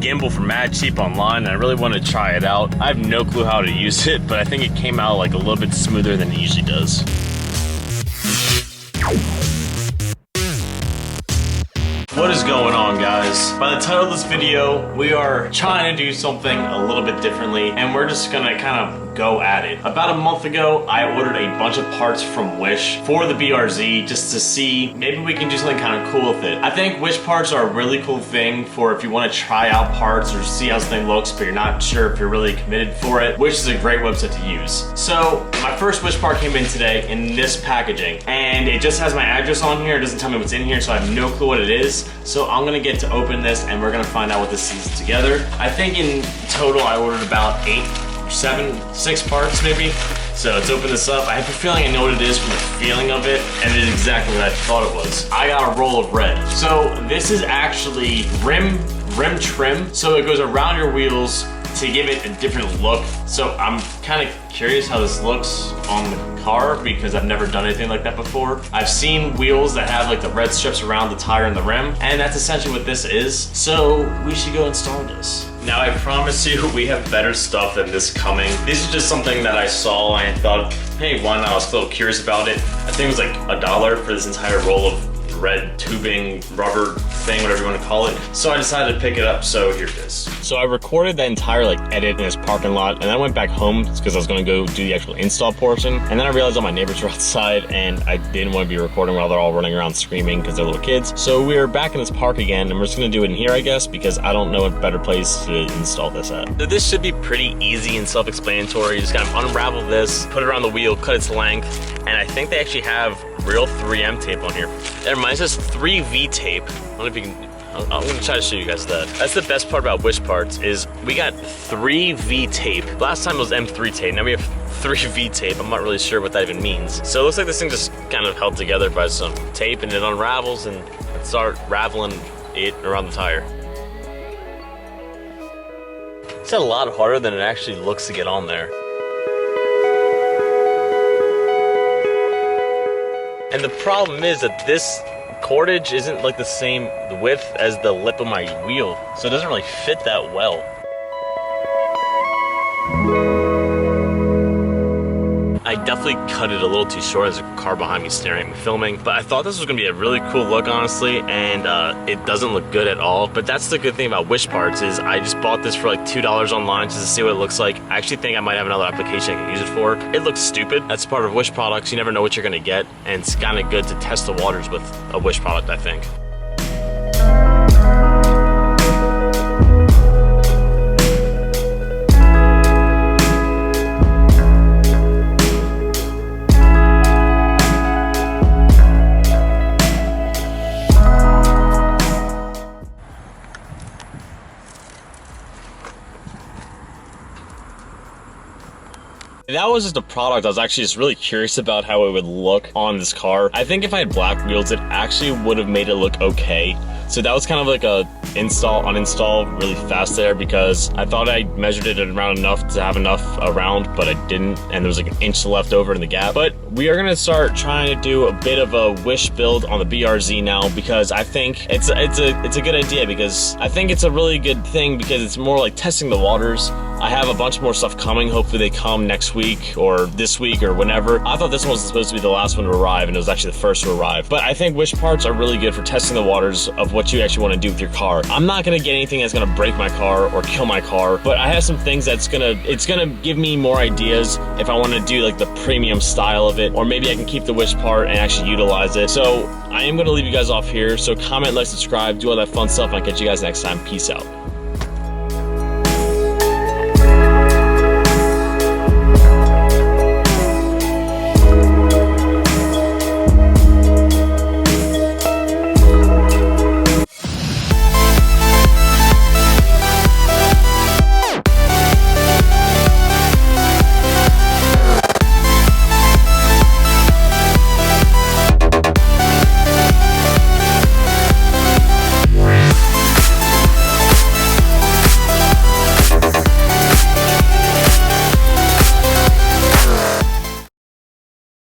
gimbal for mad cheap online, and I really wanted to try it out. I have no clue how to use it, but I think it came out like a little bit smoother than it usually does. What is going on, guys? By the title of this video, we are trying to do something a little bit differently, and we're just gonna kind of go at it. About a month ago, I ordered a bunch of parts from Wish for the BRZ just to see maybe we can do something kind of cool with it. I think Wish parts are a really cool thing for if you want to try out parts or see how something looks but you're not sure if you're really committed for it. Wish is a great website to use. So my first Wish part came in today in this packaging, and it just has my address on here. It doesn't tell me what's in here, so I have no clue what it is. So I'm gonna get to open this and we're gonna find out what this is together. I think in total I ordered about 6 parts maybe. So let's open this up. I have a feeling I know what it is from the feeling of it, and it is exactly what I thought it was. I got a roll of red. So this is actually rim trim. So it goes around your wheels to give it a different look. So I'm kind of curious how this looks on the car because I've never done anything like that before. I've seen wheels that have like the red strips around the tire and the rim, and that's essentially what this is. So we should go install this. Now I promise you we have better stuff than this coming. This is just something that I saw and I thought, hey, why not? I was a little curious about it. I think it was like $1 for this entire roll of red tubing, rubber thing, whatever you want to call it. So I decided to pick it up, so here it is. So I recorded that entire edit in this parking lot, and then I went back home because I was gonna go do the actual install portion. And then I realized all my neighbors were outside and I didn't want to be recording while they're all running around screaming because they're little kids. So we are back in this park again, and we're just gonna do it in here, I guess, because I don't know a better place to install this at. So this should be pretty easy and self-explanatory. Just kind of unravel this, put it around the wheel, cut its length, and I think they actually have real 3M tape on here. Never mind, it says 3V tape. I don't know if you can, I'm gonna try to show you guys that. That's the best part about Wish parts is we got 3V tape. Last time it was M3 tape, now we have 3V tape. I'm not really sure what that even means. So it looks like this thing just kind of held together by some tape, and it unravels and start raveling it around the tire. It's a lot harder than it actually looks to get on there. And the problem is that this cordage isn't like the same width as the lip of my wheel, so it doesn't really fit that well. I definitely cut it a little too short. There's a car behind me staring at me filming, but I thought this was gonna be a really cool look, honestly, and it doesn't look good at all. But that's the good thing about Wish parts is I just bought this for like $2 online just to see what it looks like. I actually think I might have another application I can use it for. It looks stupid. That's part of Wish products. You never know what you're gonna get, and it's kind of good to test the waters with a Wish product, I think. That was just a product I was actually just really curious about how it would look on this car. I think if I had black wheels, it actually would have made it look okay. So that was kind of like a install, uninstall really fast there because I thought I measured it around enough to have enough around, but I didn't, and there was like an inch left over in the gap. But we are gonna start trying to do a bit of a Wish build on the BRZ now because I think it's a good idea because I think it's a really good thing because it's more like testing the waters. I have a bunch more stuff coming. Hopefully they come next week or this week or whenever. I thought this one was supposed to be the last one to arrive, and it was actually the first to arrive. But I think Wish parts are really good for testing the waters of what you actually want to do with your car. I'm not gonna get anything that's gonna break my car or kill my car, but I have some things that's gonna give me more ideas if I want to do like the premium style of it, or maybe I can keep the Wish part and actually utilize it. So I am gonna leave you guys off here. So comment, like, subscribe, do all that fun stuff, and I'll catch you guys next time. Peace out.